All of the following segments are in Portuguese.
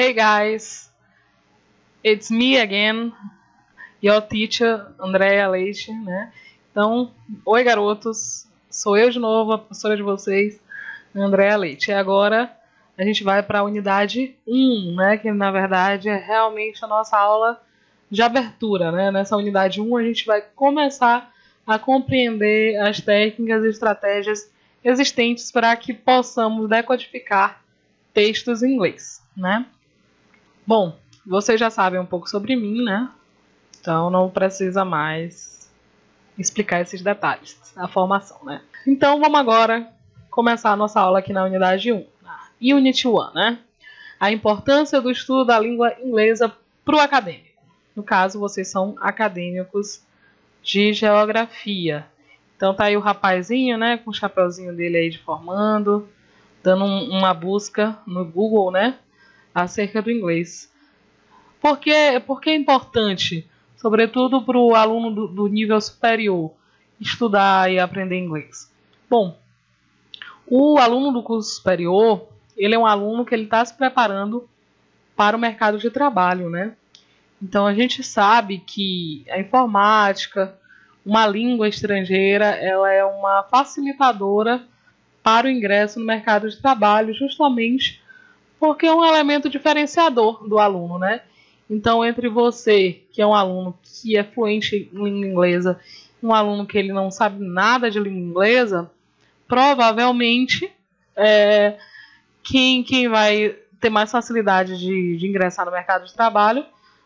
Hey guys, it's me again, your teacher, Andrea Leite, né? Então, oi garotos, sou eu de novo, a professora de vocês, Andrea Leite. E agora a gente vai para a unidade 1, né? Que na verdade é realmente a nossa aula de abertura, né? Nessa unidade 1 a gente vai começar a compreender as técnicas e estratégias existentes para que possamos decodificar textos em inglês, né? Bom, vocês já sabem um pouco sobre mim, né? Então não precisa mais explicar esses detalhes, a formação, né? Então vamos agora começar a nossa aula aqui na unidade 1, Unit 1, né? A importância do estudo da língua inglesa para o acadêmico. No caso, vocês são acadêmicos de geografia. Então tá aí o rapazinho, né, com o chapeuzinho dele aí de formando, dando uma busca no Google, né, acerca do inglês. Por que é importante, sobretudo para o aluno do nível superior, estudar e aprender inglês? Bom, o aluno do curso superior, ele é um aluno que ele está se preparando para o mercado de trabalho, né? Então a gente sabe que a informática, uma língua estrangeira, ela é uma facilitadora para o ingresso no mercado de trabalho, justamente porque é um elemento diferenciador do aluno, né? Então, entre você, que é um aluno que é fluente em língua inglesa, e um aluno que ele não sabe nada de língua inglesa, provavelmente quem vai ter mais facilidade de ingressar no mercado de trabalho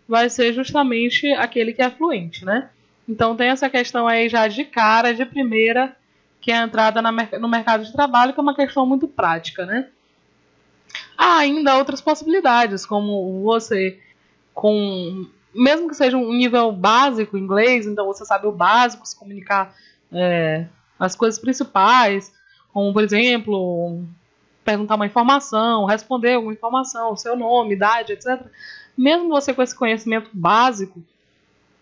vai ser justamente aquele que é fluente, né? Então tem essa questão aí já de cara, de primeira, que é a entrada no mercado de trabalho, que é uma questão muito prática, né? Há ainda outras possibilidades, como você, mesmo que seja um nível básico em inglês, então você sabe o básico, se comunicar as coisas principais, como, por exemplo, perguntar uma informação, responder alguma informação, seu nome, idade, etc. Mesmo você com esse conhecimento básico,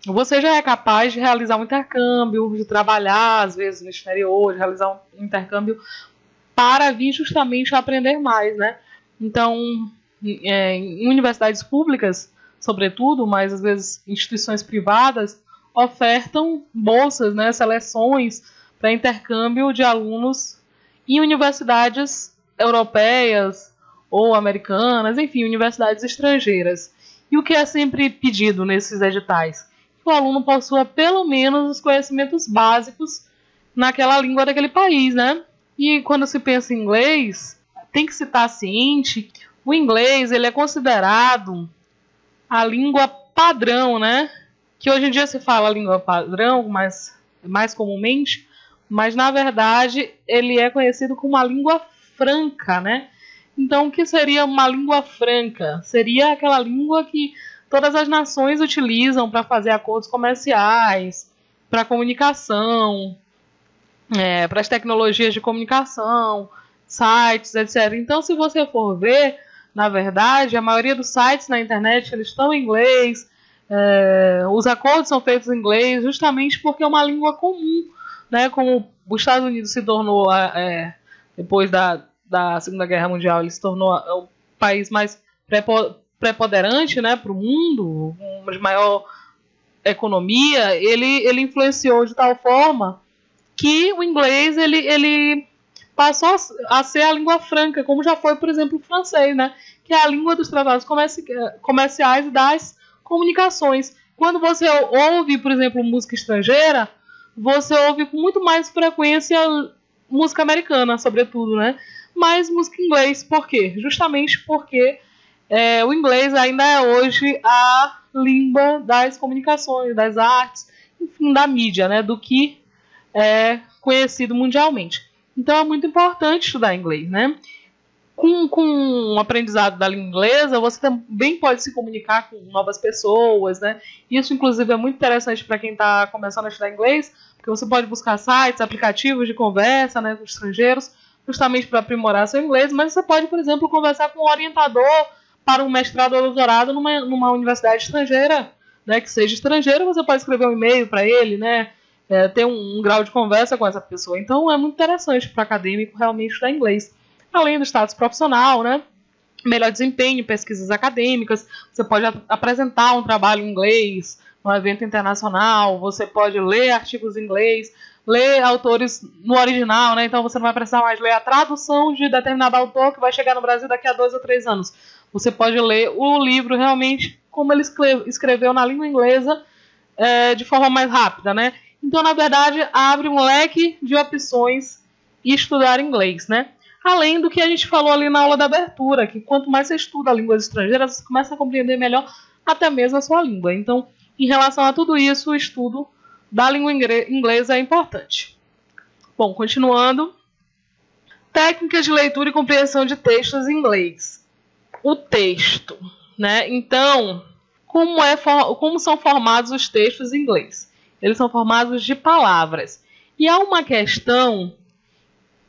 você já é capaz de realizar um intercâmbio, de trabalhar, às vezes, no exterior, de realizar um intercâmbio para vir justamente a aprender mais, né? Então, em universidades públicas, sobretudo, mas às vezes instituições privadas, ofertam bolsas, né, seleções para intercâmbio de alunos em universidades europeias ou americanas, enfim, universidades estrangeiras. E o que é sempre pedido nesses editais? Que o aluno possua pelo menos os conhecimentos básicos naquela língua daquele país, né? E quando se pensa em inglês, tem que se estar ciente, o inglês ele é considerado a língua padrão, né? Que hoje em dia se fala língua padrão, mais comumente, mas na verdade ele é conhecido como uma língua franca, né? Então, o que seria uma língua franca? Seria aquela língua que todas as nações utilizam para fazer acordos comerciais, para comunicação, para as tecnologias de comunicação, sites, etc. Então, se você for ver, na verdade, a maioria dos sites na internet eles estão em inglês, os acordos são feitos em inglês, justamente porque é uma língua comum, né? Como os Estados Unidos se tornou, depois da Segunda Guerra Mundial, ele se tornou o país mais preponderante, né, para o mundo, de maior economia, ele influenciou de tal forma que o inglês ele passou a ser a língua franca, como já foi, por exemplo, o francês, né, que é a língua dos tratados comerciais e das comunicações. Quando você ouve, por exemplo, música estrangeira, você ouve com muito mais frequência música americana, sobretudo, né? Mas música em inglês. Por quê? Justamente porque o inglês ainda é hoje a língua das comunicações, das artes, enfim, da mídia, né? Do que é conhecido mundialmente. Então é muito importante estudar inglês, né? Com o aprendizado da língua inglesa, você também pode se comunicar com novas pessoas, né? Isso, inclusive, é muito interessante para quem está começando a estudar inglês, porque você pode buscar sites, aplicativos de conversa, né, com estrangeiros, justamente para aprimorar seu inglês, mas você pode, por exemplo, conversar com um orientador para um mestrado ou doutorado numa universidade estrangeira, né, que seja estrangeiro, você pode escrever um e-mail para ele, né, ter um grau de conversa com essa pessoa. Então, é muito interessante para o acadêmico realmente estudar inglês. Além do status profissional, né? melhor desempenho em pesquisas acadêmicas, você pode apresentar um trabalho em inglês num evento internacional, você pode ler artigos em inglês, ler autores no original, né? Então você não vai precisar mais ler a tradução de determinado autor que vai chegar no Brasil daqui a 2 ou 3 anos. Você pode ler o livro realmente como ele escreveu na língua inglesa, de forma mais rápida, né? Então, na verdade, abre um leque de opções e estudar inglês, né? Além do que a gente falou ali na aula da abertura, que quanto mais você estuda línguas estrangeiras, você começa a compreender melhor até mesmo a sua língua. Então, em relação a tudo isso, o estudo da língua inglesa é importante. Bom, continuando. Técnicas de leitura e compreensão de textos em inglês. O texto, né? Então, como são formados os textos em inglês? Eles são formados de palavras. E há uma questão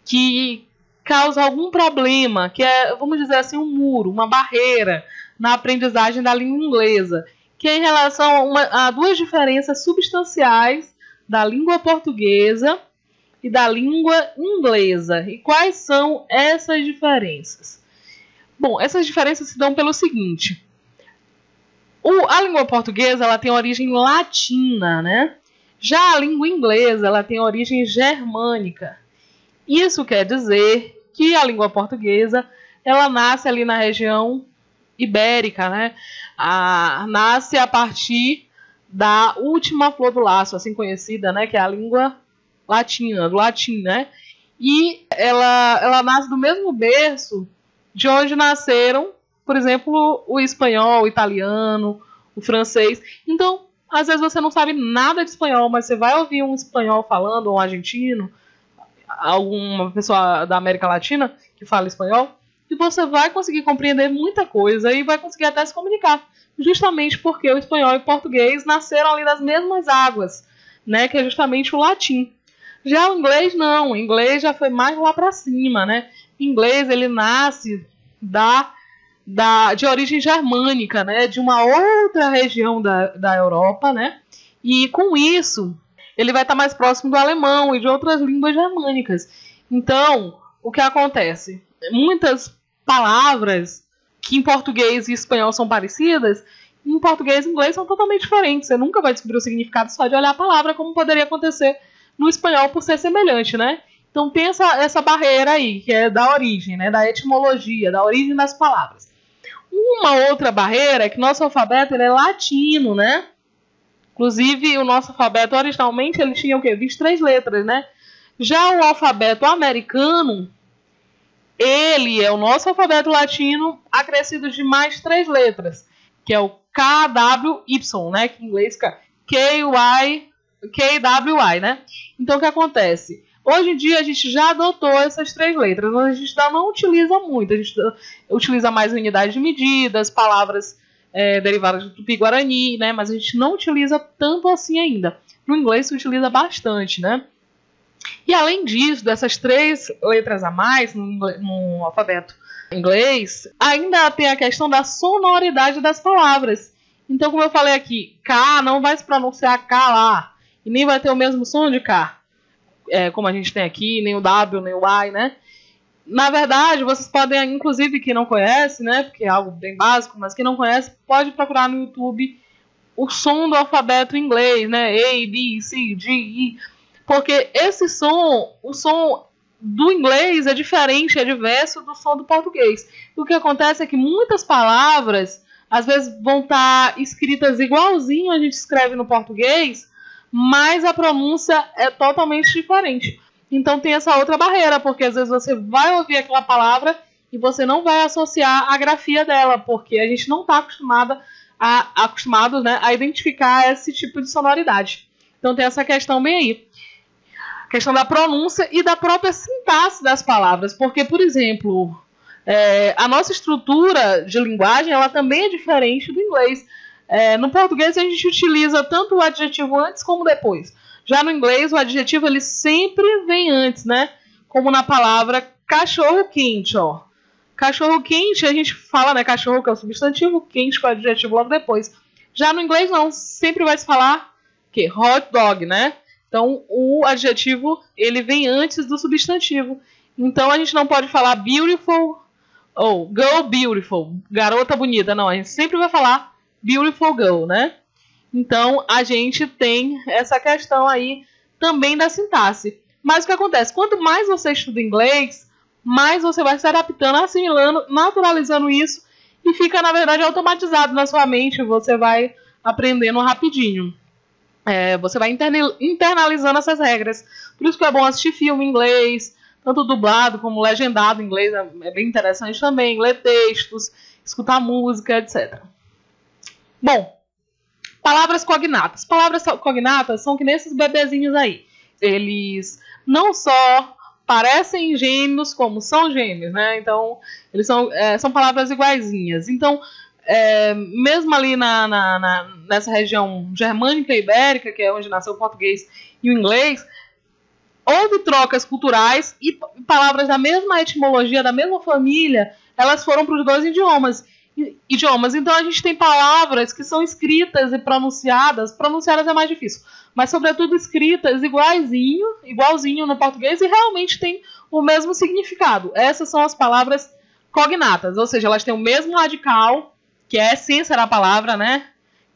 que causa algum problema, que é, vamos dizer assim, um muro, uma barreira na aprendizagem da língua inglesa, que é em relação a duas diferenças substanciais da língua portuguesa e da língua inglesa. E quais são essas diferenças? Bom, essas diferenças se dão pelo seguinte. A língua portuguesa ela tem origem latina, né? Já a língua inglesa ela tem origem germânica. Isso quer dizer que a língua portuguesa ela nasce ali na região ibérica, né? Nasce a partir da última flor do laço, assim conhecida, né? Que é a língua latina, do latim, né? E ela nasce do mesmo berço de onde nasceram, por exemplo, o espanhol, o italiano, o francês. Então, às vezes você não sabe nada de espanhol, mas você vai ouvir um espanhol falando, ou um argentino, alguma pessoa da América Latina que fala espanhol, e você vai conseguir compreender muita coisa e vai conseguir até se comunicar, justamente porque o espanhol e o português nasceram ali das mesmas águas, né, que é justamente o latim. Já o inglês não, o inglês já foi mais lá para cima, né? O inglês ele nasce de origem germânica, né, de uma outra região da Europa, né? E com isso ele vai estar mais próximo do alemão e de outras línguas germânicas. Então, o que acontece? Muitas palavras que em português e espanhol são parecidas, em português e inglês são totalmente diferentes. Você nunca vai descobrir o significado só de olhar a palavra, como poderia acontecer no espanhol por ser semelhante, né? Então tem essa barreira aí, que é da origem, né? Da etimologia, da origem das palavras. Uma outra barreira é que nosso alfabeto ele é latino, né? Inclusive, o nosso alfabeto, originalmente, ele tinha o quê? 23 letras, né? Já o alfabeto americano, ele é o nosso alfabeto latino acrescido de mais 3 letras, que é o KWY, né? Que em inglês fica KWY, né? Então, o que acontece? Hoje em dia, a gente já adotou essas 3 letras, mas a gente ainda não utiliza muito. A gente utiliza mais unidade de medidas, palavras derivadas do tupi-guarani, né? Mas a gente não utiliza tanto assim ainda. No inglês se utiliza bastante, né? E além disso, dessas 3 letras a mais no alfabeto inglês, ainda tem a questão da sonoridade das palavras. Então, como eu falei aqui, K não vai se pronunciar K lá, e nem vai ter o mesmo som de K, como a gente tem aqui, nem o W, nem o Y, né? Na verdade, vocês podem, inclusive, quem não conhece, né, porque é algo bem básico, mas quem não conhece, pode procurar no YouTube o som do alfabeto inglês, né, A, B, C, D, E, porque esse som, o som do inglês é diferente, é diverso do som do português. E o que acontece é que muitas palavras, às vezes, vão estar escritas igualzinho a gente escreve no português, mas a pronúncia é totalmente diferente. Então tem essa outra barreira, porque às vezes você vai ouvir aquela palavra e você não vai associar a grafia dela, porque a gente não está acostumado, né, a identificar esse tipo de sonoridade. Então tem essa questão bem aí. A questão da pronúncia e da própria sintaxe das palavras, porque, por exemplo, a nossa estrutura de linguagem ela também é diferente do inglês. No português a gente utiliza tanto o adjetivo antes como depois. Já no inglês, o adjetivo ele sempre vem antes, né? Como na palavra cachorro quente, ó. Cachorro quente, a gente fala, né? Cachorro que é o substantivo, quente que é o adjetivo logo depois. Já no inglês, não. Sempre vai se falar que hot dog, né? Então, o adjetivo, ele vem antes do substantivo. Então, a gente não pode falar beautiful Ou girl beautiful, garota bonita. Não, a gente sempre vai falar beautiful girl, né? Então, a gente tem essa questão aí também da sintaxe. Mas o que acontece? Quanto mais você estuda inglês, mais você vai se adaptando, assimilando, naturalizando isso e fica, na verdade, automatizado na sua mente. Você vai aprendendo rapidinho. Você vai internalizando essas regras. Por isso que é bom assistir filme em inglês, tanto dublado como legendado em inglês. É bem interessante também. Ler textos, escutar música, etc. Bom, palavras cognatas. Palavras cognatas são que nesses bebezinhos aí. Eles não só parecem gêmeos, como são gêmeos, né? Então, eles são palavras iguaizinhas. Então, mesmo ali nessa região germânica e ibérica, que é onde nasceu o português e o inglês, houve trocas culturais e palavras da mesma etimologia, da mesma família, elas foram para os dois idiomas. Então a gente tem palavras que são escritas e pronunciadas é mais difícil, mas sobretudo escritas igualzinho no português e realmente tem o mesmo significado. Essas são as palavras cognatas, ou seja, elas têm o mesmo radical, que é a essência da palavra, né?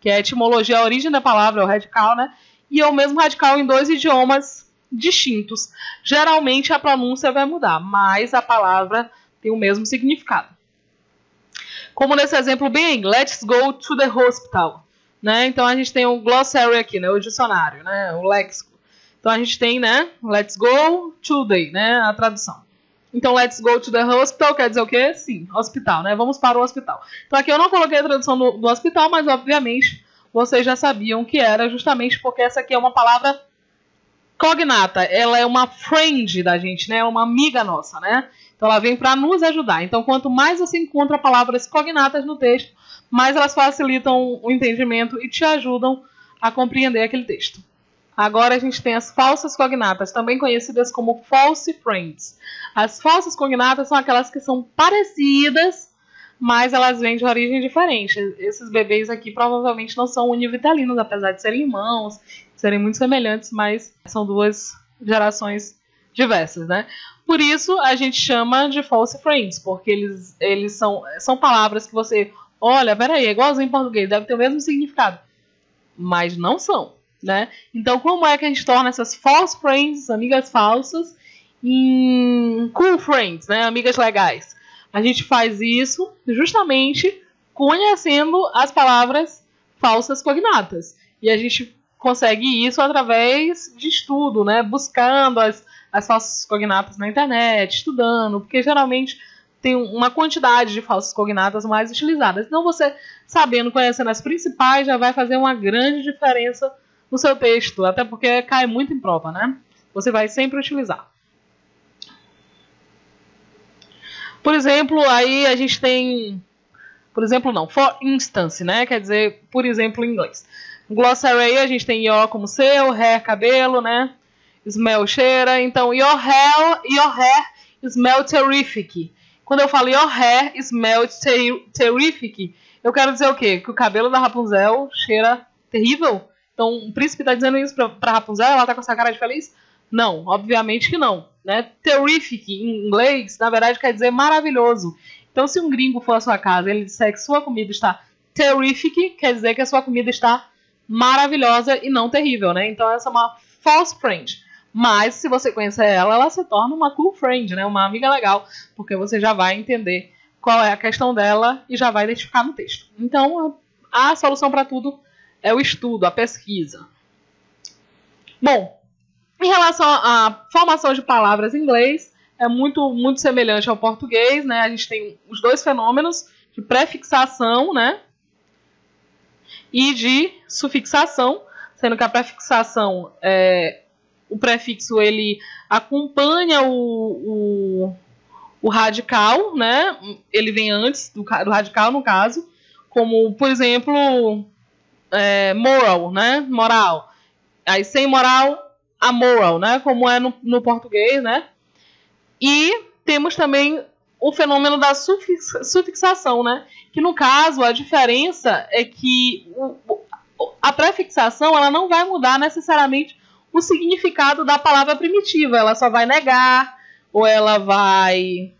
Que é a etimologia, a origem da palavra, é o radical, né? E é o mesmo radical em dois idiomas distintos. Geralmente a pronúncia vai mudar, mas a palavra tem o mesmo significado. Como nesse exemplo bem, let's go to the hospital, né? Então a gente tem o glossary aqui, né? O dicionário, né? O léxico. Então a gente tem, né? Let's go to the, né? A tradução. Então let's go to the hospital quer dizer o quê? Sim, hospital, né? Vamos para o hospital. Então aqui eu não coloquei a tradução do hospital, mas obviamente vocês já sabiam que era justamente porque essa aqui é uma palavra cognata. Ela é uma friend da gente, né? É uma amiga nossa, né? Então ela vem para nos ajudar. Então quanto mais você encontra palavras cognatas no texto, mais elas facilitam o entendimento e te ajudam a compreender aquele texto. Agora a gente tem as falsas cognatas, também conhecidas como false friends. As falsas cognatas são aquelas que são parecidas, mas elas vêm de origem diferente. Esses bebês aqui provavelmente não são univitelinos, apesar de serem irmãos, serem muito semelhantes, mas são duas gerações diversas, né? Por isso a gente chama de false friends, porque eles são palavras que você olha, peraí, é igualzinho em português, deve ter o mesmo significado, mas não são, né? Então como é que a gente torna essas false friends, amigas falsas, em cool friends, né? Amigas legais? A gente faz isso justamente conhecendo as palavras falsas cognatas. E a gente consegue isso através de estudo, né? Buscando as falsas cognatas na internet, estudando, porque geralmente tem uma quantidade de falsas cognatas mais utilizadas. Então você, sabendo, conhecendo as principais, já vai fazer uma grande diferença no seu texto, até porque cai muito em prova, né? Você vai sempre utilizar. Por exemplo, aí a gente tem, por exemplo, não, for instance, né? Quer dizer, por exemplo, em inglês. No glossary a gente tem your como seu, hair, cabelo, né? Smell, cheira. Então, your hair smell terrific. Quando eu falo your hair smells terrific, eu quero dizer o quê? Que o cabelo da Rapunzel cheira terrível? Então, o príncipe está dizendo isso pra Rapunzel? Ela tá com essa cara de feliz? Não, obviamente que não, né? Terrific, em inglês, na verdade, quer dizer maravilhoso. Então, se um gringo for à sua casa e ele disser que sua comida está terrific, quer dizer que a sua comida está maravilhosa e não terrível, né? Então, essa é uma false friend. Mas, se você conhecer ela, ela se torna uma cool friend, né? Uma amiga legal, porque você já vai entender qual é a questão dela e já vai identificar no texto. Então, a solução para tudo é o estudo, a pesquisa. Bom, em relação à formação de palavras em inglês, é muito semelhante ao português, né? A gente tem os dois fenômenos de prefixação, né? E de sufixação, sendo que a prefixação o prefixo ele acompanha o radical, né? Ele vem antes do radical, no caso, como, por exemplo, moral, né? Moral. Aí, sem moral, amoral, né? Como é no português, né? E temos também o fenômeno da sufixação, né? Que, no caso, a diferença é que a prefixação ela não vai mudar necessariamente o significado da palavra primitiva. Ela só vai negar ou ela vai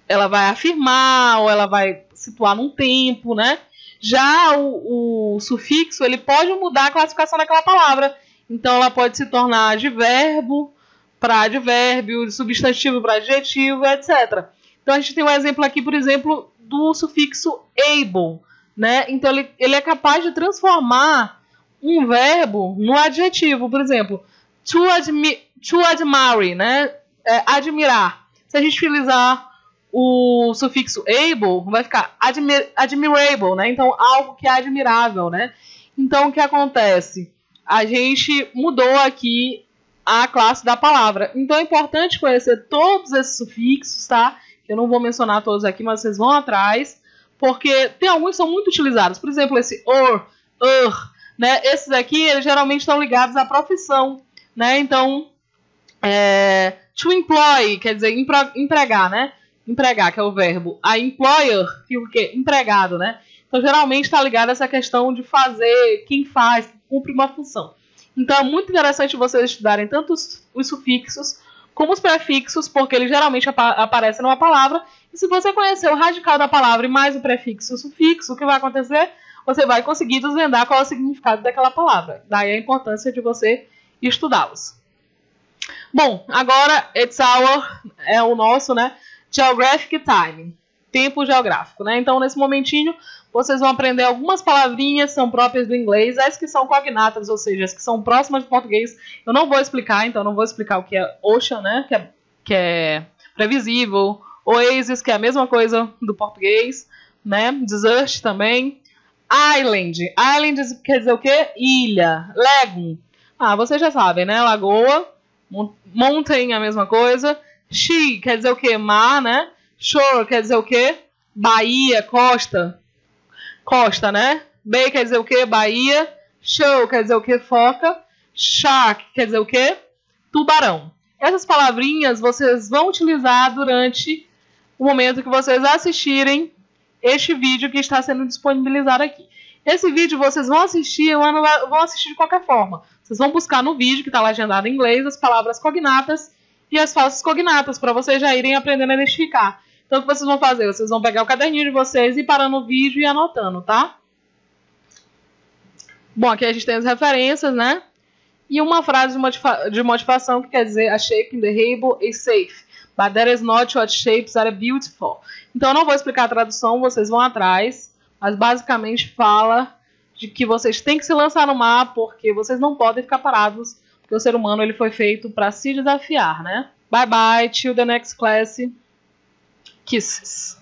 ela vai afirmar ou ela vai situar num tempo, né? Já o sufixo, ele pode mudar a classificação daquela palavra. Então, ela pode se tornar advérbio para advérbio, substantivo para adjetivo, etc. Então, a gente tem um exemplo aqui, por exemplo, do sufixo able, né? Então, ele é capaz de transformar um verbo no adjetivo. Por exemplo, to admire, né? Admirar. Se a gente utilizar o sufixo able, vai ficar admirable, né? Então, algo que é admirável, né? Então, o que acontece? A gente mudou aqui a classe da palavra. Então, é importante conhecer todos esses sufixos, tá? Eu não vou mencionar todos aqui, mas vocês vão atrás, porque tem alguns que são muito utilizados. Por exemplo, esse né? Esses aqui, eles geralmente estão ligados à profissão, né? Então, to employ, quer dizer, empregar, né? Empregar, que é o verbo. A employer, que o quê? Empregado, né? Então, geralmente está ligado a essa questão de fazer, quem faz, que cumpre uma função. Então, é muito interessante vocês estudarem tanto os sufixos como os prefixos, porque eles geralmente aparecem numa palavra. E se você conhecer o radical da palavra e mais o prefixo e o sufixo, o que vai acontecer? Você vai conseguir desvendar qual é o significado daquela palavra. Daí a importância de você estudá-los. Bom, agora, it's our, é o nosso, né? Geographic time, tempo geográfico, né? Então, nesse momentinho, vocês vão aprender algumas palavrinhas que são próprias do inglês, as que são cognatas, ou seja, as que são próximas do português. Eu não vou explicar, então não vou explicar o que é ocean, né? Que é previsível, oasis, que é a mesma coisa do português, né? Desert também. Island, island quer dizer o quê? Ilha. Lagoon, vocês já sabem, né? Lagoa. Mountain, a mesma coisa. Sea quer dizer o quê? Mar, né? Shore quer dizer o quê? Baía, costa. Costa, né? Bay quer dizer o quê? Baía. Show quer dizer o quê? Foca. Shark quer dizer o quê? Tubarão. Essas palavrinhas vocês vão utilizar durante o momento que vocês assistirem este vídeo que está sendo disponibilizado aqui. Esse vídeo vocês vão assistir, vão assistir de qualquer forma. Vocês vão buscar no vídeo, que está legendado em inglês, as palavras cognatas e as falsas cognatas, para vocês já irem aprendendo a identificar. Então, o que vocês vão fazer? Vocês vão pegar o caderninho de vocês e parando o vídeo e anotando, tá? Bom, aqui a gente tem as referências, né? E uma frase de motivação que quer dizer: a shape in the rainbow is safe, but that is not what shapes are beautiful. Então, eu não vou explicar a tradução, vocês vão atrás, mas basicamente fala de que vocês têm que se lançar no mar porque vocês não podem ficar parados, porque o ser humano ele foi feito para se desafiar, né? Bye bye, till the next class. Kisses.